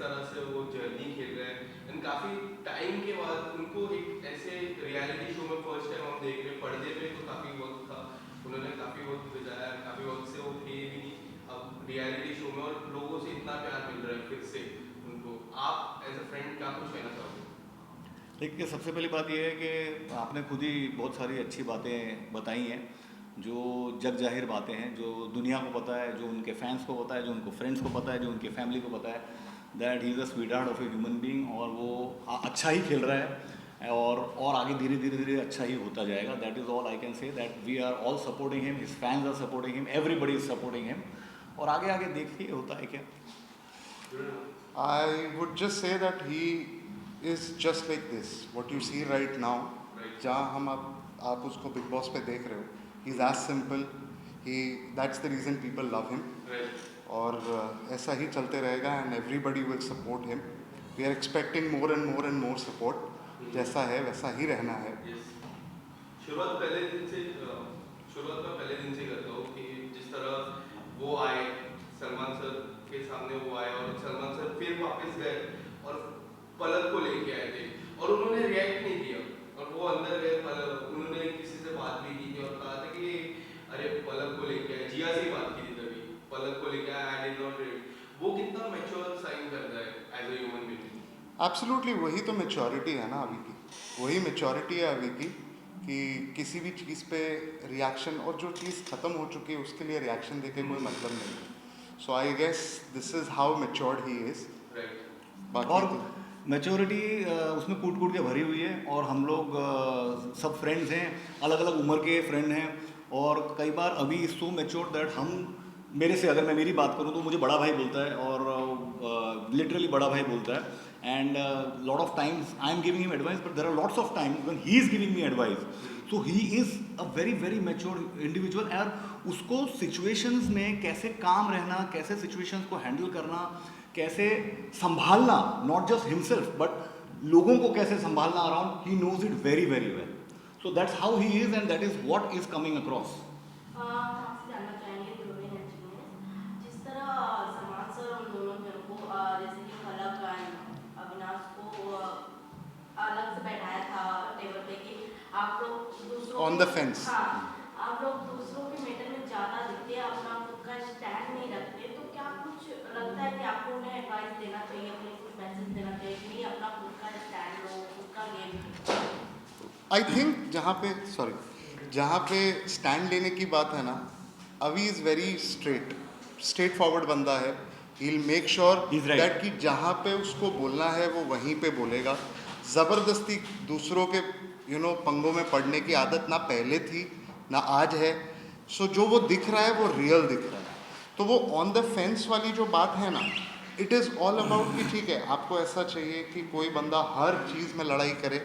तरह से वो जर्नी खेल रहे हैं एंड काफ़ी टाइम के बाद उनको एक ऐसे रियलिटी शो में फर्स्ट टाइम हम देख रहे हैं। पर्दे पे तो काफ़ी वक्त था, उन्होंने काफ़ी वक्त बिताया, काफ़ी वक्त से वो थे भी नहीं, अब रियलिटी शो में और लोगों से इतना प्यार मिल रहा है फिर से उनको। आप एज अ फ्रेंड क्या कुछ कहना चाहोगे? देखिए, सबसे पहली बात यह है कि आपने खुद ही बहुत सारी अच्छी बातें बताई हैं, जो जग जाहिर बातें हैं, जो दुनिया को पता है, जो उनके फैंस को पता है, जो उनको फ्रेंड्स को पता है, जो उनके फैमिली को पता है, that he is a sweet heart of a human being, और वो अच्छा ही खेल रहा है और आगे धीरे धीरे धीरे अच्छा ही होता जाएगा। That is all I can say, that we are all supporting him, his fans are supporting him, everybody is supporting him, और आगे आगे देखिए होता है क्या। I would just say that he is just like this. What you see right now, जहाँ हम आप उसको बिग बॉस पे देख रहे हो, he is as simple. That's the reason people love him. और ऐसा ही चलते रहेगा and everybody will support him. We are expecting more and more and more support. जैसा है वैसा ही रहना है. शुरुआत मैं पहले दिन से करता हूँ कि जिस तरह वो आए सलमान सर के सामने, वो आए और सलमान सर फिर वापस गए और पलक को लेके आए थे और उन्होंने रिएक्ट नहीं किया और वो अंदर गए। उन्होंने किसी से बात भी की थी और कहा था कि अरे पलक को लेके आए, जिया से ही बात की थी तभी, पलक को लेके आए, आई डिड नॉट रिएक्ट। वो कितना मैच्योर साइन करता है as a human being. Absolutely, वही तो मैच्योरिटी है ना अभी की, वही मैच्योरिटी है अभी की कि किसी भी चीज़ पे रिएक्शन, और जो चीज़ ख़त्म हो चुकी है उसके लिए रिएक्शन देके कोई मतलब नहीं है। So I guess this is how matured he is. बाकी और तो मैच्योरिटी उसमें कूट कूट के भरी हुई है, और हम लोग सब फ्रेंड्स हैं, अलग अलग उम्र के फ्रेंड हैं, और कई बार अभी सो मैच्योर दैट हम, मेरे से अगर मैं मेरी बात करूं तो मुझे बड़ा भाई बोलता है, और लिटरली बड़ा भाई बोलता है, and lot of times I am giving him advice, but there are lots of times when he is giving me advice. So he is a very very mature individual, और उसको सिचुएशंस में कैसे काम रहना, कैसे सिचुएशंस को handle करना, कैसे संभालना, नॉट जस्ट हिमसेल्फ बट लोगों को कैसे संभालना around, he knows it very very well. So that's how he is, and that is what is coming across. आपसे जानना चाहेंगे दोनों ही इंजीनियर, जिस तरह सलमान सर उन दोनों जन को जैसे कि फलक एंड अविनाश को अलग से बैठाया था टेबल पे कि आप लोग दूसरों On के- the fence. हाँ, आप लोग दूसरों के मैटर में ज़्यादा दिखते हैं, अपना खुद का स्टैंड नहीं रखते, तो क्या कुछ लगता है कि आपको उन्हें एडवाइस देना चाहिए, अपने कुछ मैसेज देना चाहिए कि नहीं अपना खुद का स्टैंड लो, खुद का गेम। आई थिंक जहाँ पे स्टैंड लेने की बात है ना, अभी इज़ वेरी स्ट्रेट फॉरवर्ड बंदा है। He will make sure He's right. That कि जहाँ पे उसको बोलना है वो वहीं पे बोलेगा। ज़बरदस्ती दूसरों के पंगों में पड़ने की आदत ना पहले थी ना आज है। सो जो वो दिख रहा है वो रियल दिख रहा है। तो वो ऑन द फेंस वाली जो बात है ना, इट इज़ ऑल अबाउट कि ठीक है आपको ऐसा चाहिए कि कोई बंदा हर चीज़ में लड़ाई करे,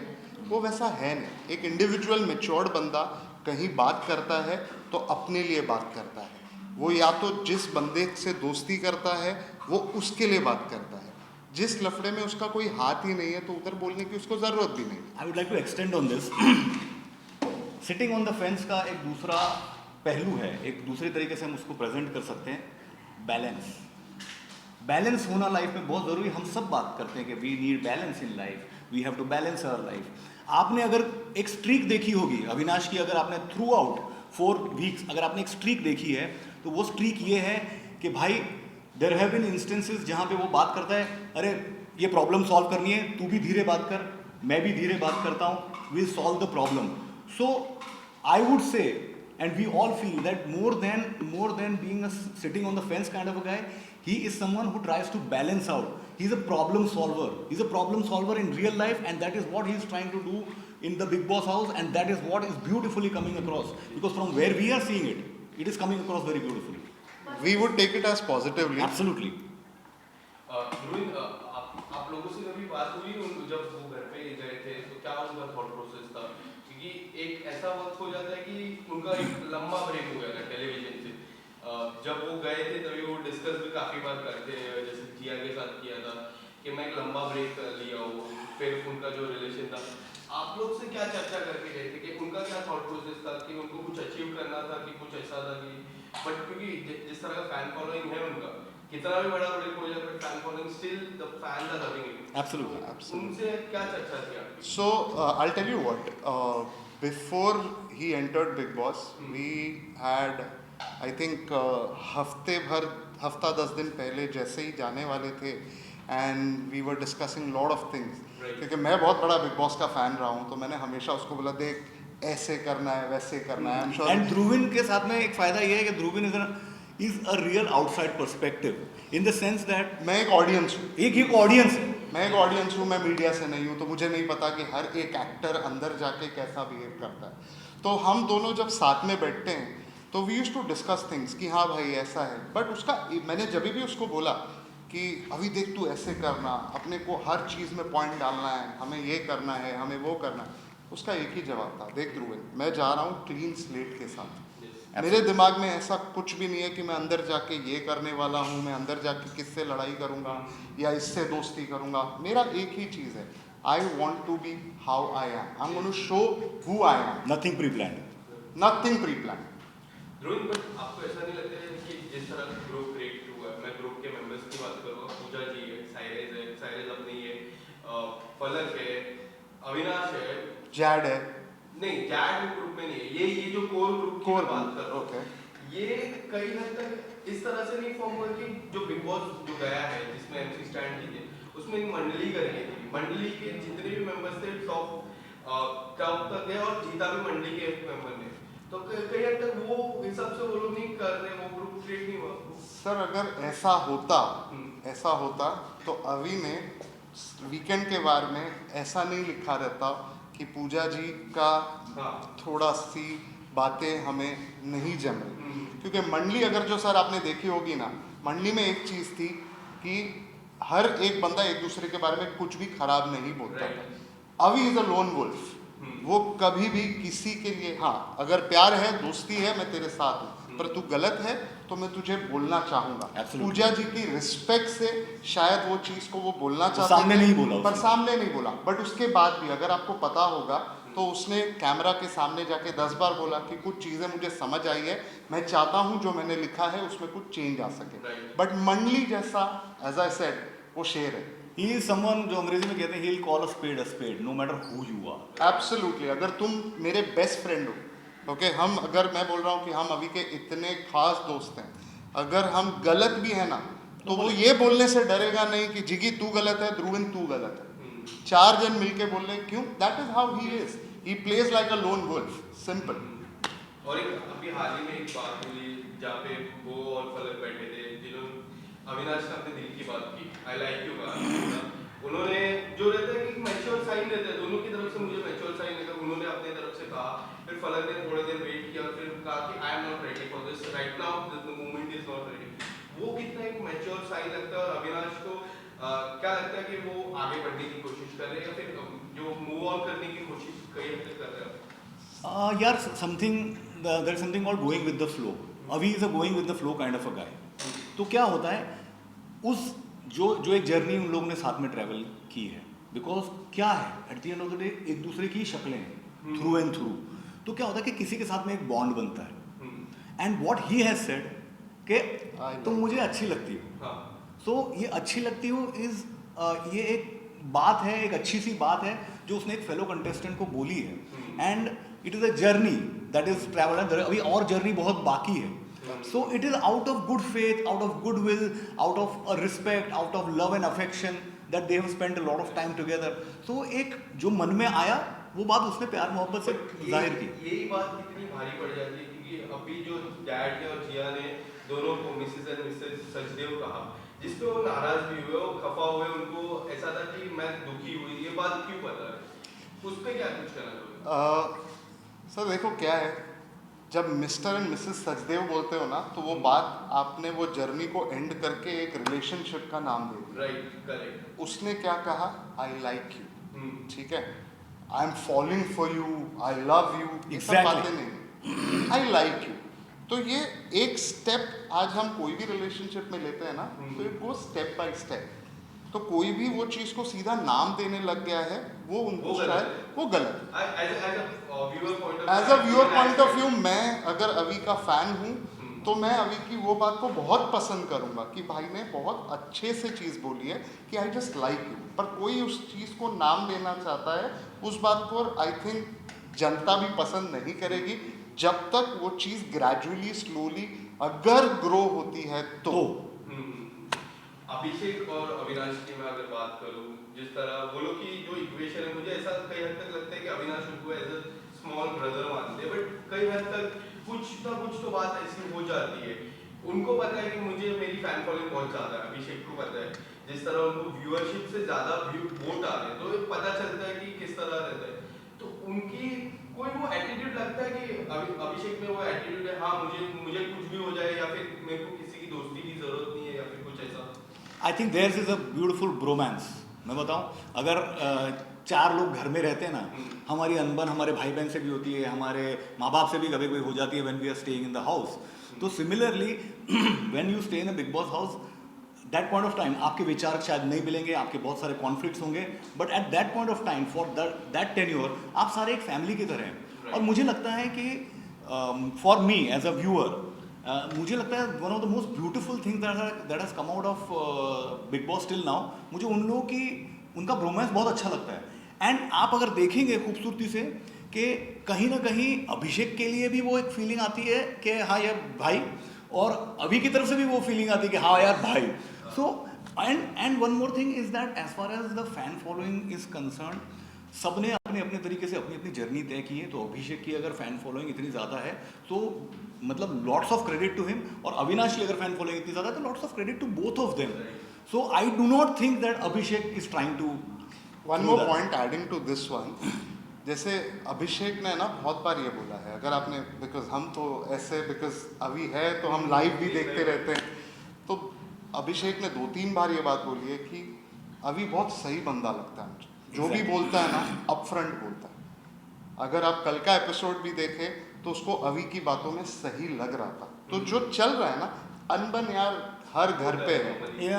वो वैसा है नहीं। एक इंडिविजुअल मैच्योर्ड बंदा कहीं बात करता है तो अपने लिए बात करता है। वो या तो जिस बंदे से दोस्ती करता है वो उसके लिए बात करता है। जिस लफड़े में उसका कोई हाथ ही नहीं है तो उधर बोलने की उसको ज़रूरत भी नहीं। I would like to extend on this. Sitting on the fence का एक दूसरा पहलू है, एक दूसरे तरीके से हम उसको प्रेजेंट कर सकते हैं, बैलेंस। बैलेंस होना लाइफ में बहुत ज़रूरी। हम सब बात करते हैं कि we need balance in life, we have to balance our life. आपने अगर एक स्ट्रीक देखी होगी अविनाश की, अगर आपने थ्रू आउट 4 वीक्स अगर आपने एक स्ट्रीक देखी है, तो वो स्ट्रीक ये है कि भाई देयर हैव बीन इंस्टेंसेस जहाँ पे वो बात करता है, अरे ये प्रॉब्लम सॉल्व करनी है, तू भी धीरे बात कर, मैं भी धीरे बात करता हूँ, will solve the problem. So I would say, and we all feel that more than being a sitting on the fence kind of a guy, he is someone who tries to balance out. He's a problem solver. He's a problem solver in real life, and that is what he's trying to do in the Big Boss house, and that is what is beautifully coming across, because from where we are seeing it, it is coming across very beautifully. We would take it as positively. Absolutely. Dhruvin, आप लोगों से कभी बात हुई जब वो घर पे गए थे तो क्या उनका थॉट प्रोसेस था? क्योंकि एक ऐसा वक्त हो जाता है कि उनका एक लंबा ब्रेक हो गया था टेलीविजन से। जब वो गए थे तभी वो डिस्कस भी काफ़ी बार करते हैं, जैसे जिया के साथ किया था कि मैं एक लंबा ब्रेक लिया हूँ, फिर उनका जो रिलेशन था। आप लोग से क्या चर्चा करके गए थे कि उनका क्या थॉट प्रोसेस था कि उनको कुछ अचीव करना था कि कुछ ऐसा था कि, बट क्योंकि जिस तरह का फैन फॉलोइंग है उनका, कितना भी बड़ा ब्रेक हो जाए but fan following still the the fans are loving it. Absolutely. उनसे क्या चर्चा थी आपकी? So I'll tell you what. Before he entered Big Boss, we had, I think, हफ्ता 10 दिन पहले जैसे ही जाने वाले थे, and we were discussing lot of things. Right. क्योंकि मैं बहुत बड़ा Big Boss का फैन रहा हूँ, तो मैंने हमेशा उसको बोला देख ऐसे करना है, वैसे करना है. I'm sure. एंड ध्रुविन के साथ में एक फायदा ये है कि Dhruvin is a real outside perspective in the sense that मैं एक ऑडियंस हूँ. एक ऑडियंस है. मैं एक ऑडियंस हूँ, मैं मीडिया से नहीं हूँ, तो मुझे नहीं पता कि हर एक एक्टर अंदर जाके कैसा बिहेव करता है. तो हम दोनों जब साथ में बैठते हैं तो we use to discuss things कि हाँ भाई ऐसा है. बट उसका मैंने जब भी उसको बोला कि अभी देख तू ऐसे करना, अपने को हर चीज़ में पॉइंट डालना है, हमें ये करना है, हमें वो करना है, उसका एक ही जवाब था, देख ध्रुविन मैं जा रहा हूँ क्लीन स्लेट के साथ. मेरे दिमाग में ऐसा कुछ भी नहीं है कि मैं अंदर जाके ये करने वाला हूँ, मैं अंदर जाके किससे लड़ाई करूँगा या इससे दोस्ती करूँगा. मेरा एक ही चीज़ है, I want to be how I am. I am going to show who I am. Nothing pre plan. Nothing pre plan. Dhruvin, but आपको ऐसा नहीं लगता है कि जिस तरह ग्रुप क्रिएट हुआ है, मैं ग्रुप के मेंबर्स की बात करूँगा, पूजा जी है, साइरेज अपनी है, फलक है, अविनाश है, जैड है. नहीं जैड ग्रुप में नहीं है, ये जो कोर ग्रुप की मैं बात कर रहा हूँ, ओके. ये कई हद तक इस तरह से नहीं फॉर्म हुआ कि जो बिग बॉस जो गया है जिसमें MC स्टैंड की थी, उसमें एक मंडली करके थी. मंडली के जितने भी मेंबर्स थे टॉप तक गए और जीता भी मंडली के मेंबर ने. तो कई हद तक वो हिसाब से वो लोग नहीं कर रहे, वो ग्रुप क्रिएट नहीं हुआ. सर अगर ऐसा होता तो अभी ने वीकेंड के बारे में ऐसा नहीं लिखा रहता कि पूजा जी का थोड़ा सी बातें हमें नहीं जम रही. क्योंकि मंडली अगर जो सर आपने देखी होगी ना, मंडली में एक चीज़ थी कि हर एक बंदा एक दूसरे के बारे में कुछ भी खराब नहीं बोलता था. अभी इज अ लोन वुल्फ. वो कभी भी किसी के लिए, हाँ अगर प्यार है, दोस्ती है, मैं तेरे साथ हूँ, पर तू गलत है तो मैं तुझे बोलना चाहूँगा. Absolutely. पूजा जी की रिस्पेक्ट से शायद वो चीज़ को वो बोलना चाहते सामने थे, नहीं बोला पर उसने. सामने नहीं बोला. बट उसके बाद भी अगर आपको पता होगा तो उसने कैमरा के सामने जाके 10 बार बोला कि कुछ चीज़ें मुझे समझ आई है, मैं चाहता हूँ जो मैंने लिखा है उसमें कुछ चेंज आ सके. बट मंडली जैसा, एज आई सेड, वो शेर है. ही इज समवन जो अंग्रेजी में कहते हैं, he will call a spade no matter who you are. Absolutely. अगर तुम मेरे बेस्ट फ्रेंड हो, ओके, अगर मैं बोल रहा हूँ कि हम अभी के इतने खास दोस्त हैं, अगर हम गलत भी है ना तो वो ये बोलने से डरेगा नहीं कि जिगी तू गलत है, ध्रुविन तू गलत है. 4 जन मिलके बोल रहे क्यों. That is how he is. He plays like a lone wolf. Simple. और एक अभी हाल ही में एक बात हुई जहाँ पे वो और फलक बैठे थे, जिन्होंने अविनाश ने अपने दिल की बात की, आई लाइक यू कहा. उन्होंने जो रहता है कि मैच्योर साइन रहता है दोनों की तरफ से, मुझे मैच्योर साइन रहता है, उन्होंने अपने तरफ से कहा. फिर फलक ने थोड़ी देर वेट किया, फिर कहा कि I am not ready for this right now, the moment is not ready. वो कितना एक मैच्योर साइन लगता है. और अविनाश को क्या लगता है कि वो आगे बढ़ने की कोशिश कर रहे हैं या फिर जो मूव ऑन करने की कोशिश कई हद तक कर रहे हैं? यार there is something called going with the flow. Abhi is a going with the flow kind of a guy. तो क्या होता है, उस जो एक जर्नी उन लोगों ने साथ में ट्रैवल की है, बिकॉज क्या है at the end of the day एक दूसरे की शक्लें हैं थ्रू एंड थ्रू. तो क्या होता है कि किसी के साथ में एक बॉन्ड बनता है. And what he has said कि तुम मुझे अच्छी लगती हो. सो ये अच्छी लगती हो इज ये एक बात है, एक अच्छी सी बात है जो उसने एक फेलो कंटेस्टेंट को बोली है. And it is a journey that is travel. अभी और जर्नी बहुत बाकी है. So it is out of good faith, out of goodwill, out of respect, out of love and affection that they have spent a lot of time together. So एक जो मन में आया वो बात उसने प्यार मोहब्बत से जाहिर की. यही बात कितनी भारी पड़ जाती है क्योंकि अभी जो डैड ने और जिया ने दोनों को मिसेस एंड मिसेस सचदेव कहा, जिसपे वो नाराज भी हुए, वो खफा हुए, उनको ऐसा था कि मैं दुखी हुई. ये बात क्यों पता है, उस पर क्या कुछ कहना चाहोगे? सर देखो क्या है, जब मिस्टर एंड मिसेस सचदेव बोलते हो ना तो वो बात आपने वो जर्नी को एंड करके एक रिलेशनशिप का नाम दे दिया. Right, correct. उसने क्या कहा, आई लाइक यू. ठीक है, I am falling for you, I love you, ये सब बातें नहीं, आई लाइक यू. तो ये एक स्टेप आज हम कोई भी रिलेशनशिप में लेते हैं ना तो it go step by step. तो कोई भी वो चीज को सीधा नाम देने लग गया है वो उनको शायद वो गलत. As a viewer as a viewer point of view मैं अगर अभी का फैन हूँ तो मैं अभी की वो बात को बहुत पसंद करूंगा कि भाई ने बहुत अच्छे से चीज़ बोली है कि आई जस्ट लाइक यू, पर कोई उस चीज़ को नाम देना चाहता है, उस बात को आई थिंक जनता भी पसंद नहीं करेगी जब तक वो चीज़ ग्रेजुअली स्लोली अगर ग्रो होती है तो। अभिषेक और अविनाश की मैं अगर बात करूं, जिस तरह बोलो कि जो इक्वेशन है, मुझे ऐसा कई हद तक लगता है कि अविनाश उनको एज अ स्मॉल ब्रदर मानते हैं, बट कई हद तक कुछ ना कुछ तो बात ऐसी हो जाती है। उनको पता है कि मुझे मेरी फैन फॉलोइंग बहुत ज़्यादा है, अभिषेक को पता है, जिस तरह उनको व्यूअरशिप से ज़्यादा वोट आ रहे हैं, तो पता चलता है कि किस तरह रहता है। तो उनकी कोई वो एटीट्यूड लगता है कि अभिषेक में वो एटीट्यूड है, हाँ मुझे कुछ भी हो जाए, या फिर मेरे को किसी की दोस्ती की जरूरत नहीं है, या फिर कुछ ऐसा। I think there is a beautiful bromance. मैं बताऊं, अगर चार लोग घर में रहते हैं ना, हमारी अनबन हमारे भाई बहन से भी होती है, हमारे माँ बाप से भी कभी कभी हो जाती है when we are staying in the house. तो similarly when you stay in a Bigg Boss house, that point of time आपके विचार शायद नहीं मिलेंगे, आपके बहुत सारे कॉन्फ्लिक्ट्स होंगे, but at that point of time for that tenure आप सारे एक फैमिली की तरह हैं। और मुझे लगता है कि for me as a viewer, मुझे लगता है one of the most beautiful thing that has come out of Bigg Boss till now, मुझे उन लोगों की उनका ब्रोमांस बहुत अच्छा लगता है। एंड आप अगर देखेंगे खूबसूरती से कि कहीं ना कहीं अभिषेक के लिए भी वो एक फीलिंग आती है कि हाँ यार भाई, और अभी की तरफ से भी वो फीलिंग आती है कि हाँ यार भाई। So and one more thing is that as far as the fan following is concern, सबने अपने अपने तरीके से अपनी अपनी जर्नी तय की है। तो अभिषेक की अगर फैन फॉलोइंग इतनी ज़्यादा है तो मतलब lots of credit to him, और अविनाश की अगर फैन फॉलोइंग इतनी ज़्यादा है तो lots of credit to both of them. So I do not think that Abhishek is trying to one more point adding to this one, जैसे अभिषेक ने ना बहुत बार ये बोला है, अगर आपने, बिकॉज हम तो ऐसे, बिकॉज अभी है तो हम लाइव भी देखते रहते हैं, तो अभिषेक ने 2-3 बार ये बात बोली है कि अभी बहुत सही बंदा लगता है मुझे, जो भी बोलता है ना अपफ्रंट बोलता है। अगर आप कल का एपिसोड भी देखें तो उसको अभी की बातों में सही लग रहा था। तो जो चल रहा है ना, अनबन यार हर घर पे है,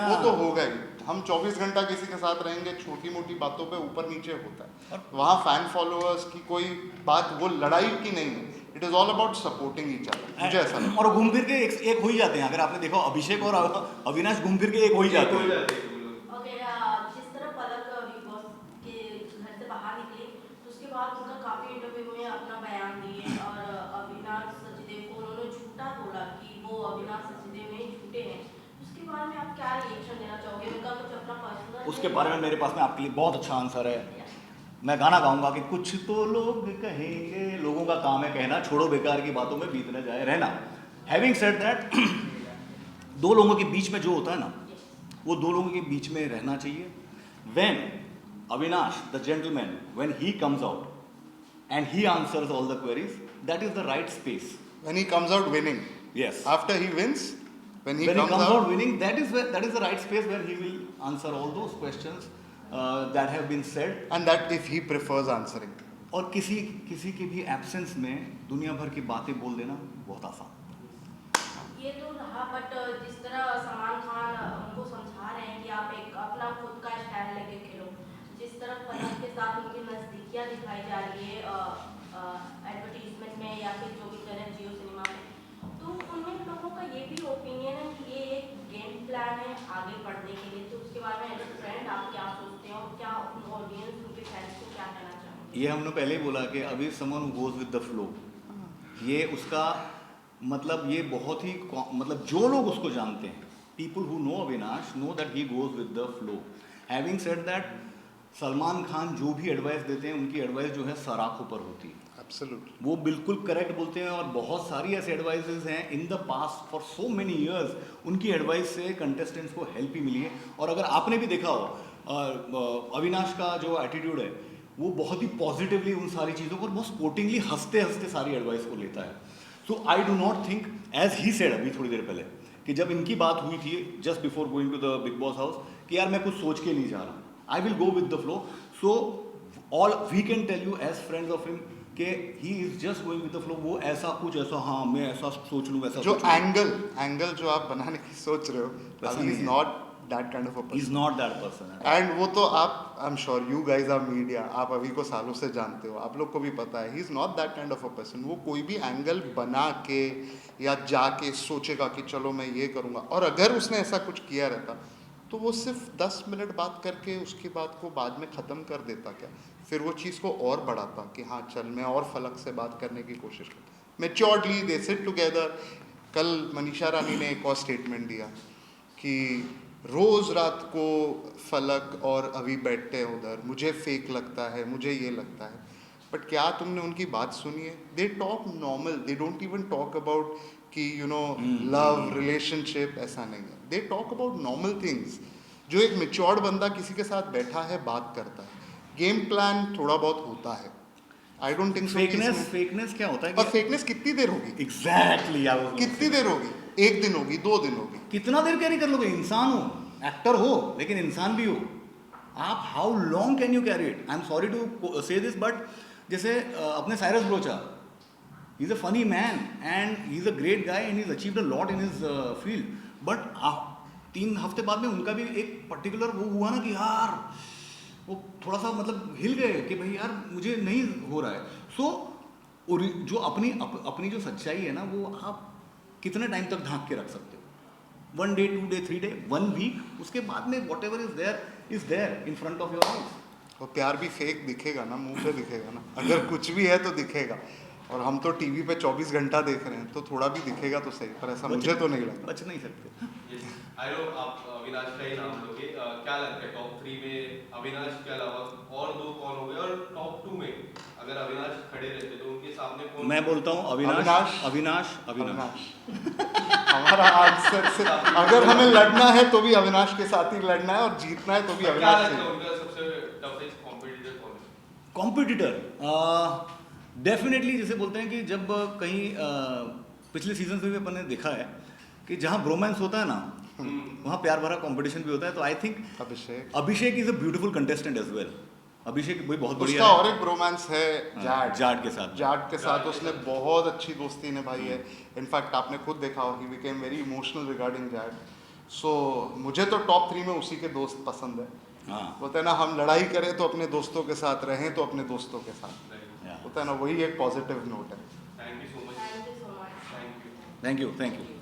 वो तो होगा ही। हम 24 घंटा किसी के साथ रहेंगे, छोटी मोटी बातों पे ऊपर नीचे होता है। वहाँ फैन फॉलोअर्स की कोई बात, वो लड़ाई की नहीं है, it is all about supporting each other, मुझे ऐसा लगता है। और घूम फिर के एक हो ही जाते हैं। अगर आपने देखा अभिषेक और अविनाश घूम फिर के एक हो ही जाते हैं। ओके, जिस तरह पलक बिग बॉस के घर से बाहर निकली, तो उसके बाद उनका काफ़ी इंटरव्यू में अपना बयान दिए, और अविनाश सचदेव को उन्होंने झूठा बोला कि वो अविनाश सचदेव नहीं झूठे हैं। उसके बारे में आप क्या रिएक्शन देना चाहोगे? उनका कुछ अपना पर्सनल, उसके बारे में मेरे पास में आपके लिए बहुत अच्छा आंसर है। मैं गाना गाऊंगा कि कुछ तो लोग कहेंगे, लोगों का काम है कहना, छोड़ो बेकार की बातों में बीत न जाए रहना। हैविंग सेड दैट, दो लोगों के बीच में जो होता है ना, वो दो लोगों के बीच में रहना चाहिए। When Avinash the gentleman, when he comes out and he answers all the queries, that is the right space. When he comes out winning, Yes. after he wins, when he When he comes comes out out, winning, that is the right space where he will answer all those questions that have been said. and that if he prefers answering. और किसी के भी absence में दुनिया भर की बातें बोल देना बहुत आसान। ये तो रहा, बट जिस तरह सलमान खान उनको समझा रहे हैं कि आप एक अपना खुद का स्टाइल लेके खेलो, जिस तरह पलक के साथ उनकी नज़दीकियाँ दिखाई जा रही है एडवर्टीजमेंट में या फिर जो भी कर रहे हैं जियो सिनेमा में, तो उनमें लोगों का ये भी ओपिनियन है कि ये एक गेम प्लान है आगे बढ़ने के लिए। तो उसके बारे में एज अ फ्रेंड आप क्या सोचते हैं, और क्या ऑडियंस उनके फैंस को क्या कहना चाहेंगे? ये हमने पहले ही बोला कि अभी someone who goes with the flow, ये उसका मतलब ये बहुत ही मतलब जो लोग उसको जानते हैं, people who know Avinash know that he goes with the flow. Having said that, Salman Khan जो भी एडवाइस देते हैं उनकी एडवाइस जो है सराखों पर होती है। Absolutely. वो बिल्कुल करेक्ट बोलते हैं, और बहुत सारी ऐसे एडवाइसेस हैं in the past for so many years, उनकी एडवाइस से कंटेस्टेंट्स को हेल्प ही मिली है। और अगर आपने भी देखा हो अविनाश का जो एटीट्यूड है, वो बहुत ही पॉजिटिवली उन सारी चीज़ों को, बहुत स्पोर्टिंगली हंसते हंसते सारी एडवाइस को लेता है। So I do not think, as he said अभी थोड़ी देर पहले, कि जब इनकी बात हुई थी just before going to the Bigg Boss house, कि यार मैं कुछ सोच के नहीं जा रहा, I will go with the flow. So all we can tell you as friends of him कि he is just going with the flow. वो ऐसा कुछ ऐसा, हाँ मैं ऐसा सोच लूँ वैसा जो सोच लूँ। एंगल जो आप बनाने की सोच रहे हो, वैसा अभी इज नहीं है। Not that kind of a He's person not that person. And वो तो आप I am sure you guys are media, आप अभी को सालों से जानते हो, आप लोग को भी पता है he is not that kind of a person. वो कोई भी एंगल बना के या जाके सोचेगा कि चलो मैं ये करूँगा, और अगर उसने ऐसा कुछ किया रहता तो वो सिर्फ 10 मिनट बात करके उसकी बात को बाद में ख़त्म कर देता क्या, फिर वो चीज़ को और बढ़ाता कि हाँ चल मैं और फलक से बात करने की कोशिश करता। मेच्योर्डली दे सिट टुगेदर। कल मनीषा रानी ने एक और स्टेटमेंट दिया कि रोज़ रात को फलक और अभी बैठते हैं उधर, मुझे फेक लगता है, मुझे ये लगता है। बट क्या तुमने उनकी बात सुनी है? They talk normal, they don't even talk about कि यू नो लव रिलेशनशिप, ऐसा नहीं है। They talk about normal things. जो एक मेच्योर्ड बंदा किसी के साथ बैठा है बात करता है, गेम प्लान थोड़ा बहुत होता है। आई डोंट थिंक फेकनेस क्या होता है और फेकनेस कितनी देर होगी? एग्जैक्टली कितनी देर होगी? 1 दिन होगी, 2 दिन होगी, कितना देर कैरी कर लोगे? इंसान हो, एक्टर हो, लेकिन इंसान भी हो आप। How long can you carry it? I am sorry to say this, but जैसे अपने Cyrus Broacha, he is a funny man and he is a great guy and he is achieved a lot in his field, but 3 हफ्ते बाद में उनका भी एक particular वो हुआ ना कि यार वो थोड़ा सा मतलब हिल गए कि भाई यार मुझे नहीं हो रहा है। सो जो अपनी जो सच्चाई है ना, वो आप कितने टाइम तक ढांक के रख सकते हो? 1 डे, 2 डे, 3 डे, 1 वीक, उसके बाद में whatever is there in front of your eyes. और प्यार भी फेक दिखेगा ना, मुंह पे दिखेगा ना, अगर कुछ भी है तो दिखेगा। और हम तो टीवी पे 24 घंटा देख रहे हैं, तो थोड़ा भी दिखेगा तो सही, पर ऐसा मुझे तो नहीं लगता। बच नहीं सकते। आई नो आप अविनाश का ही नाम लोगे, क्या लगता है टॉप 3 में अविनाश के अलावा और 2 कौन हो गए, और टॉप 2 में अगर अविनाश खड़े रहते तो उनके सामने कौन? मैं बोलता हूँ अविनाश। अविनाश। हमारा आंसर से अगर हमें लड़ना है तो भी अविनाश के साथ ही लड़ना है, और जीतना है तो भी क्या अविनाश लगता है से। उनका सबसे टफेस्ट कॉम्पिटिटर कौन है? कॉम्पिटिटर डेफिनेटली, जैसे बोलते हैं कि जब कहीं पिछले सीजन में भी अपन ने देखा है कि जहाँ ब्रोमांस होता है ना, वहाँ प्यार भरा कंपटीशन भी होता है। तो I think Abhishek is a beautiful contestant as well. Abhishek भी बहुत बढ़िया उसका है। और एक रोमांस है जाट के साथ। जाट के साथ उसने बहुत अच्छी दोस्ती निभाई है। इनफैक्ट आपने खुद देखा हो, he became very emotional regarding that. सो मुझे तो टॉप 3 में उसी के दोस्त पसंद है। हाँ, होता है ना, हम लड़ाई करें तो अपने दोस्तों के साथ, रहें तो अपने दोस्तों के साथ, yeah. होता है ना, वही एक पॉजिटिव नोट है। Thank you so much. Thank you so much. Thank you. Thank you, thank you.